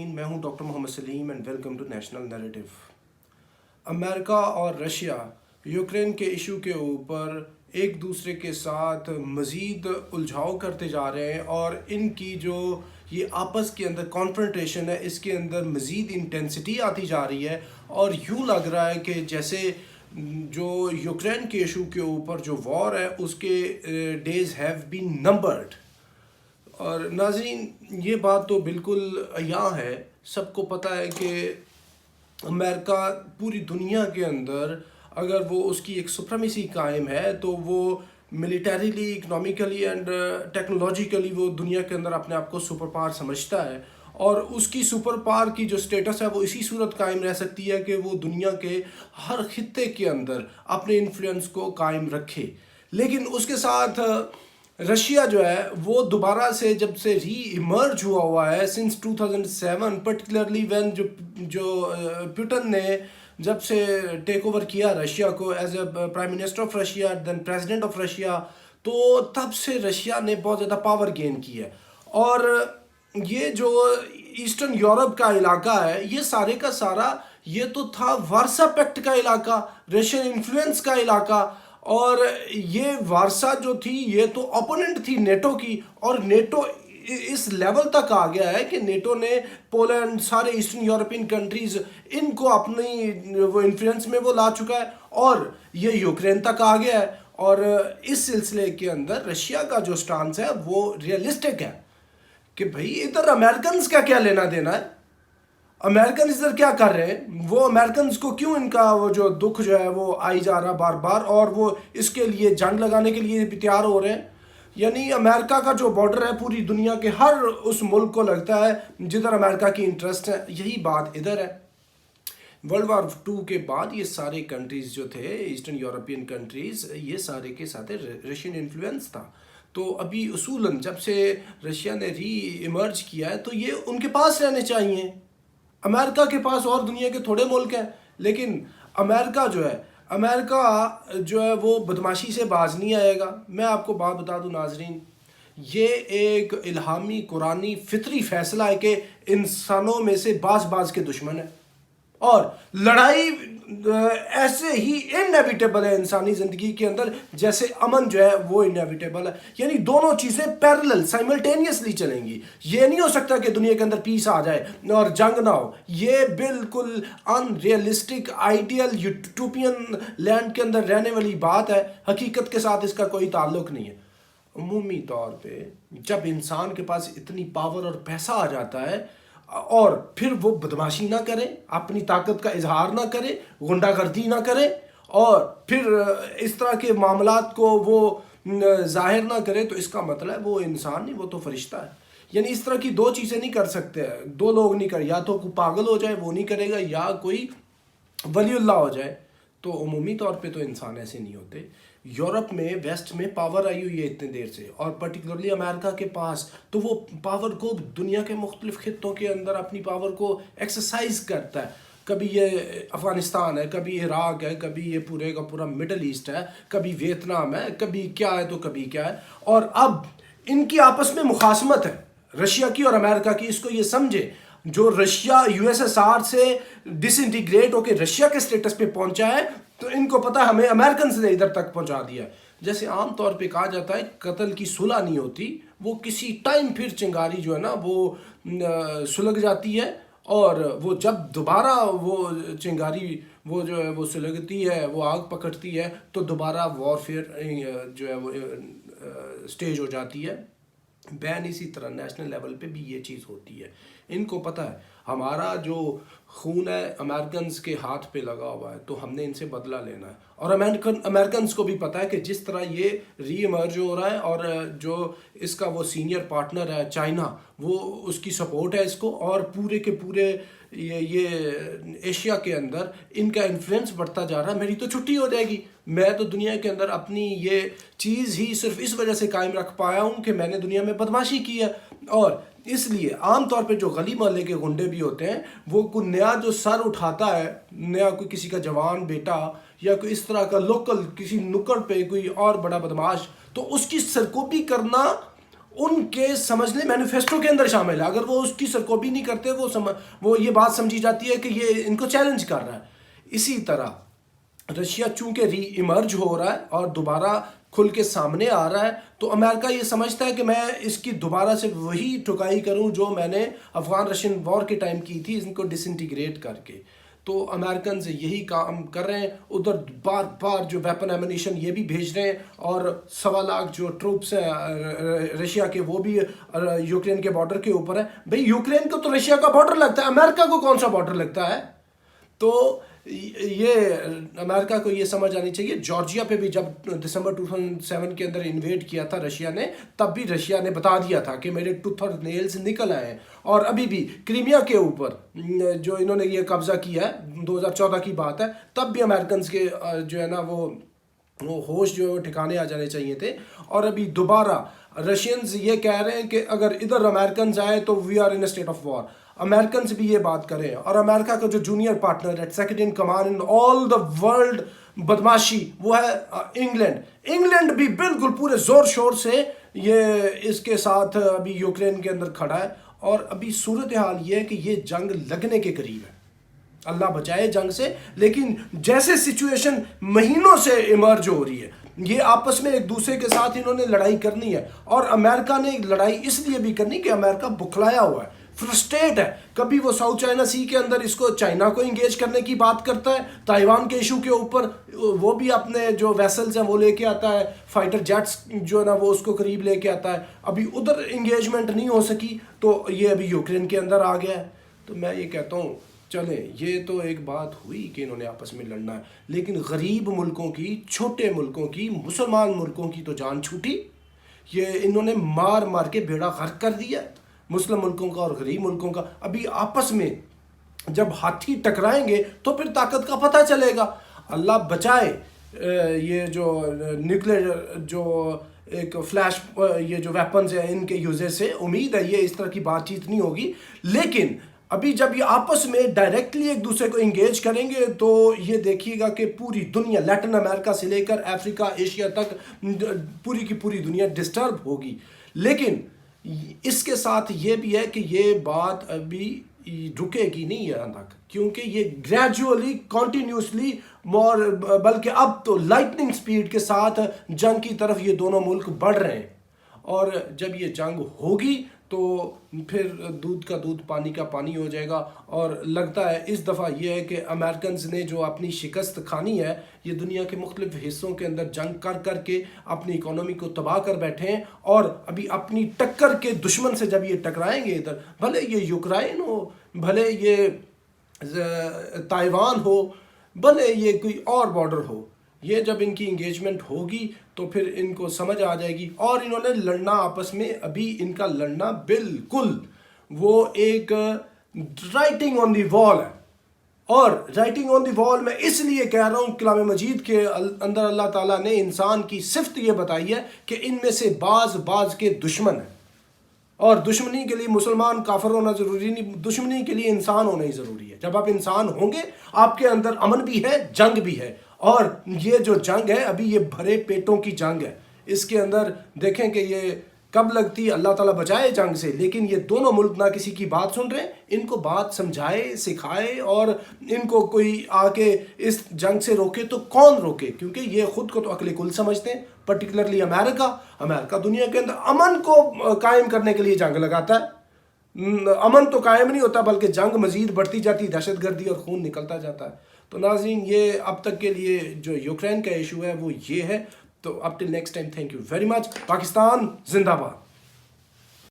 میں ہوں doctor Muhammad Saleem and welcome to national narrative. امریکہ اور رشیا یوکرین کے ایشو کے اوپر ایک دوسرے کے ساتھ مزید الجھاؤ کرتے جا رہے ہیں اور ان کی جو یہ آپس کے اندر کانفرنٹیشن ہے اس کے اندر مزید انٹینسٹی آتی جا رہی ہے، اور یوں لگ رہا ہے کہ جیسے جو یوکرین کے ایشو کے اوپر جو وار ہے اس کے ڈیز ہیو بین نمبرڈ۔ اور ناظرین، یہ بات تو بالکل عیاں ہے، سب کو پتہ ہے کہ امریکہ پوری دنیا کے اندر اگر وہ اس کی ایک سپریمیسی قائم ہے تو وہ ملیٹریلی، اکنامیکلی اینڈ ٹیکنالوجیکلی وہ دنیا کے اندر اپنے آپ کو سپر پاور سمجھتا ہے، اور اس کی سپر پاور کی جو سٹیٹس ہے وہ اسی صورت قائم رہ سکتی ہے کہ وہ دنیا کے ہر خطے کے اندر اپنے انفلوئنس کو قائم رکھے۔ لیکن اس کے ساتھ رشیا جو ہے وہ دوبارہ سے جب سے ری ایمرج ہوا ہے سنس 2007، پرٹیکولرلی وین جو پیوٹن نے جب سے ٹیک اوور کیا رشیا کو as a prime minister of Russia then president of Russia, تو تب سے رشیا نے بہت زیادہ پاور گین کی ہے۔ اور یہ جو ایسٹرن یورپ کا علاقہ ہے یہ سارے کا سارا یہ تو تھا وارسا پیکٹ کا علاقہ، رشین انفلوئنس کا علاقہ، اور یہ وارسا جو تھی یہ تو اپوننٹ تھی نیٹو کی، اور نیٹو اس لیول تک آ گیا ہے کہ نیٹو نے پولینڈ، سارے ایسٹرن یورپین کنٹریز، ان کو اپنی وہ انفلوئنس میں وہ لا چکا ہے، اور یہ یوکرین تک آ گیا ہے۔ اور اس سلسلے کے اندر رشیا کا جو سٹانس ہے وہ ریئلسٹک ہے کہ بھئی ادھر امریکنز کا کیا لینا دینا ہے، امریکن ادھر کیا کر رہے ہیں، وہ امریکنز کو کیوں ان کا وہ جو دکھ جو ہے وہ آئی جا رہا بار بار، اور وہ اس کے لیے جنگ لگانے کے لیے تیار ہو رہے ہیں۔ یعنی امریکہ کا جو بارڈر ہے پوری دنیا کے ہر اس ملک کو لگتا ہے جدھر امریکہ کی انٹرسٹ ہے، یہی بات ادھر ہے۔ ورلڈ وار 2 کے بعد یہ سارے کنٹریز جو تھے ایسٹرن یورپین کنٹریز، یہ سارے کے ساتھ رشین انفلوئنس تھا، تو ابھی اصولاً جب سے رشیا نے ری ایمرج کیا ہے تو یہ ان کے پاس رہنے چاہیے۔ امریکہ کے پاس اور دنیا کے تھوڑے ملک ہیں، لیکن امریکہ جو ہے وہ بدماشی سے باز نہیں آئے گا۔ میں آپ کو بات بتا دوں ناظرین، یہ ایک الہامی قرآنی فطری فیصلہ ہے کہ انسانوں میں سے بعض کے دشمن ہیں، اور لڑائی ایسے ہی انیویٹیبل ہے انسانی زندگی کے اندر جیسے امن جو ہے وہ انیویٹیبل ہے۔ یعنی دونوں چیزیں پیرلل سائملٹینیسلی چلیں گی۔ یہ نہیں ہو سکتا کہ دنیا کے اندر پیس آ جائے اور جنگ نہ ہو، یہ بالکل ان ریئلسٹک آئیڈیل یوٹوپین لینڈ کے اندر رہنے والی بات ہے، حقیقت کے ساتھ اس کا کوئی تعلق نہیں ہے۔ عمومی طور پہ جب انسان کے پاس اتنی پاور اور پیسہ آ جاتا ہے اور پھر وہ بدماشی نہ کرے، اپنی طاقت کا اظہار نہ کرے، غنڈہ گردی نہ کرے، اور پھر اس طرح کے معاملات کو وہ ظاہر نہ کرے، تو اس کا مطلب وہ انسان نہیں، وہ تو فرشتہ ہے۔ یعنی اس طرح کی دو چیزیں نہیں کر سکتے، دو لوگ نہیں کر، یا تو کوئی پاگل ہو جائے وہ نہیں کرے گا، یا کوئی ولی اللہ ہو جائے۔ تو عمومی طور پہ تو انسان ایسے نہیں ہوتے۔ یورپ میں، ویسٹ میں پاور آئی ہوئی ہے اتنے دیر سے، اور پرٹیکولرلی امریکہ کے پاس، تو وہ پاور کو دنیا کے مختلف خطوں کے اندر اپنی پاور کو ایکسرسائز کرتا ہے۔ کبھی یہ افغانستان ہے، کبھی عراق ہے، کبھی یہ پورے کا پورا مڈل ایسٹ ہے، کبھی ویتنام ہے، کبھی کیا ہے تو کبھی کیا ہے۔ اور اب ان کی آپس میں مخاصمت ہے رشیا کی اور امریکہ کی، اس کو یہ سمجھے جو Russia U S S R سے ڈس انٹیگریٹ ہو کے رشیا کے سٹیٹس پہ پہنچا ہے، تو ان کو پتہ ہمیں امریکنز نے ادھر تک پہنچا دیا۔ جیسے عام طور پہ کہا جاتا ہے قتل کی صلح نہیں ہوتی، وہ کسی ٹائم پھر چنگاری جو ہے نا وہ سلگ جاتی ہے، اور وہ جب دوبارہ وہ چنگاری وہ جو ہے وہ سلگتی ہے، وہ آگ پکڑتی ہے، تو دوبارہ وارفیئر جو ہے وہ سٹیج ہو جاتی ہے۔ بین اسی طرح نیشنل لیول پہ بھی یہ چیز ہوتی ہے۔ ان کو پتہ ہے ہمارا جو خون ہے امریکنز کے ہاتھ پہ لگا ہوا ہے، تو ہم نے ان سے بدلہ لینا ہے، اور امریکنز کو بھی پتہ ہے کہ جس طرح یہ ری ایمرج ہو رہا ہے، اور جو اس کا وہ سینئر پارٹنر ہے چائنا، وہ اس کی سپورٹ ہے اس کو، اور پورے کے پورے یہ ایشیا کے اندر ان کا انفلوئنس بڑھتا جا رہا ہے۔ میری تو چھٹی ہو جائے گی، میں تو دنیا کے اندر اپنی یہ چیز ہی صرف اس وجہ سے قائم رکھ پایا ہوں کہ میں نے دنیا میں بدماشی کی ہے۔ اور اس لیے عام طور پہ جو گلی محلے کے گنڈے بھی ہوتے ہیں، وہ کوئی نیا جو سر اٹھاتا ہے، نیا کوئی کسی کا جوان بیٹا یا کوئی اس طرح کا لوکل کسی نکڑ پہ کوئی اور بڑا بدماش، تو اس کی سرکوبی کرنا ان کے سمجھ لیں مینیفیسٹو کے اندر شامل ہے. اگر وہ اس کی سرکوبی نہیں کرتے وہ یہ بات سمجھی جاتی ہے کہ یہ ان کو چیلنج کر رہا ہے. اسی طرح رشیا چونکہ ری ایمرج ہو رہا ہے اور دوبارہ کھل کے سامنے آ رہا ہے تو امریکہ یہ سمجھتا ہے کہ میں اس کی دوبارہ سے وہی ٹھکائی کروں جو میں نے افغان رشین وار کے ٹائم کی تھی, ان کو ڈس انٹیگریٹ کر کے. تو امریکنز یہی کام کر رہے ہیں. ادھر بار بار جو ویپن ایمونیشن یہ بھی بھیج رہے ہیں اور 1.25 لاکھ جو ٹروپس ہیں رشیا کے وہ بھی یوکرین کے بارڈر کے اوپر ہیں. بھئی یوکرین کو تو رشیا کا بارڈر لگتا ہے, امریکہ کو کون سا بارڈر لگتا ہے؟ تو یہ امریکہ کو یہ سمجھ آنی چاہیے. جارجیا پہ بھی جب دسمبر 2007 کے اندر انویڈ کیا تھا رشیا نے, تب بھی رشیا نے بتا دیا تھا کہ میرے ٹوتھ اور نیلز نکل آئے ہیں. اور ابھی بھی کرائمیا کے اوپر جو انہوں نے یہ قبضہ کیا ہے 2014 کی بات ہے, تب بھی امریکنز کے جو ہے نا وہ ہوش جو ہے وہ ٹھکانے آ جانے چاہیے تھے. اور ابھی دوبارہ رشینز یہ کہہ رہے ہیں کہ اگر ادھر امریکنز آئے تو we are in a state of war. Americans بھی یہ بات کریں. اور امریکہ کا جو جونیئر پارٹنر ہے, second in command in all the world بدماشی, وہ ہے انگلینڈ. انگلینڈ بھی بالکل پورے زور شور سے یہ اس کے ساتھ ابھی یوکرین کے اندر کھڑا ہے. اور ابھی صورتحال یہ ہے کہ یہ جنگ لگنے کے قریب ہے. اللہ بچائے جنگ سے, لیکن جیسے سچویشن مہینوں سے ایمرج ہو رہی ہے, یہ آپس میں ایک دوسرے کے ساتھ انہوں نے لڑائی کرنی ہے. اور امریکہ نے لڑائی اس لیے بھی کرنی کہ امریکہ بکھلایا ہوا ہے, فرسٹریٹ ہے. کبھی وہ ساؤتھ چائنا سی کے اندر اس کو چائنا کو انگیج کرنے کی بات کرتا ہے, تائیوان کے ایشو کے اوپر وہ بھی اپنے جو ویسلز ہیں وہ لے کے آتا ہے, فائٹر جیٹس جو ہے نا وہ اس کو قریب لے کے آتا ہے. ابھی ادھر انگیجمنٹ نہیں ہو سکی تو یہ ابھی یوکرین کے اندر آ گیا ہے. تو میں یہ کہتا ہوں چلیں یہ تو ایک بات ہوئی کہ انہوں نے آپس میں لڑنا ہے, لیکن غریب ملکوں کی, چھوٹے ملکوں کی, مسلمان ملکوں کی تو جان چھوٹی. یہ انہوں نے مار مار کے بیڑا غرق کر دیا مسلم ملکوں کا اور غریب ملکوں کا. ابھی آپس میں جب ہاتھی ٹکرائیں گے تو پھر طاقت کا پتہ چلے گا. اللہ بچائے یہ جو نیوکلیر جو ایک فلیش یہ جو ویپنز ہیں ان کے یوزز سے, امید ہے یہ اس طرح کی بات چیت نہیں ہوگی. لیکن ابھی جب یہ آپس میں ڈائریکٹلی ایک دوسرے کو انگیج کریں گے تو یہ دیکھیے گا کہ پوری دنیا, لیٹن امریکہ سے لے کر افریقہ, ایشیا تک پوری کی پوری دنیا ڈسٹرب ہوگی. لیکن اس کے ساتھ یہ بھی ہے کہ یہ بات ابھی رکے گی نہیں یہاں تک, کیونکہ یہ گریجولی کنٹینیوسلی بلکہ اب تو لائٹننگ سپیڈ کے ساتھ جنگ کی طرف یہ دونوں ملک بڑھ رہے ہیں. اور جب یہ جنگ ہوگی تو پھر دودھ کا دودھ پانی کا پانی ہو جائے گا. اور لگتا ہے اس دفعہ یہ ہے کہ امریکنز نے جو اپنی شکست کھانی ہے, یہ دنیا کے مختلف حصوں کے اندر جنگ کر کر کے اپنی اکانومی کو تباہ کر بیٹھے ہیں. اور ابھی اپنی ٹکر کے دشمن سے جب یہ ٹکرائیں گے ادھر, بھلے یہ یوکرائن ہو, بھلے یہ تائیوان ہو, بھلے یہ کوئی اور بارڈر ہو, یہ جب ان کی انگیجمنٹ ہوگی تو پھر ان کو سمجھ آ جائے گی. اور انہوں نے لڑنا آپس میں, ابھی ان کا لڑنا بالکل وہ ایک رائٹنگ آن دی وال ہے. اور رائٹنگ آن دی وال میں اس لیے کہہ رہا ہوں, کلام مجید کے اندر اللہ تعالیٰ نے انسان کی صفت یہ بتائی ہے کہ ان میں سے بعض کے دشمن ہیں. اور دشمنی کے لیے مسلمان کافر ہونا ضروری نہیں, دشمنی کے لیے انسان ہونا ہی ضروری ہے. جب آپ انسان ہوں گے آپ کے اندر امن بھی ہے, جنگ بھی ہے. اور یہ جو جنگ ہے ابھی یہ بھرے پیٹوں کی جنگ ہے. اس کے اندر دیکھیں کہ یہ کب لگتی, اللہ تعالیٰ بچائے جنگ سے. لیکن یہ دونوں ملک نہ کسی کی بات سن رہے ہیں, ان کو بات سمجھائے, سکھائے, اور ان کو کوئی آ کے اس جنگ سے روکے تو کون روکے, کیونکہ یہ خود کو تو عقل کل سمجھتے ہیں. پرٹیکولرلی امریکہ دنیا کے اندر امن کو قائم کرنے کے لیے جنگ لگاتا ہے. امن تو قائم نہیں ہوتا بلکہ جنگ مزید بڑھتی جاتی, دہشت گردی اور خون نکلتا جاتا ہے. تو ناظرین یہ اب تک کے لیے جو یوکرین کا ایشو ہے وہ یہ ہے. تو اب till next time, thank you very much. Pakistan زندہ باد.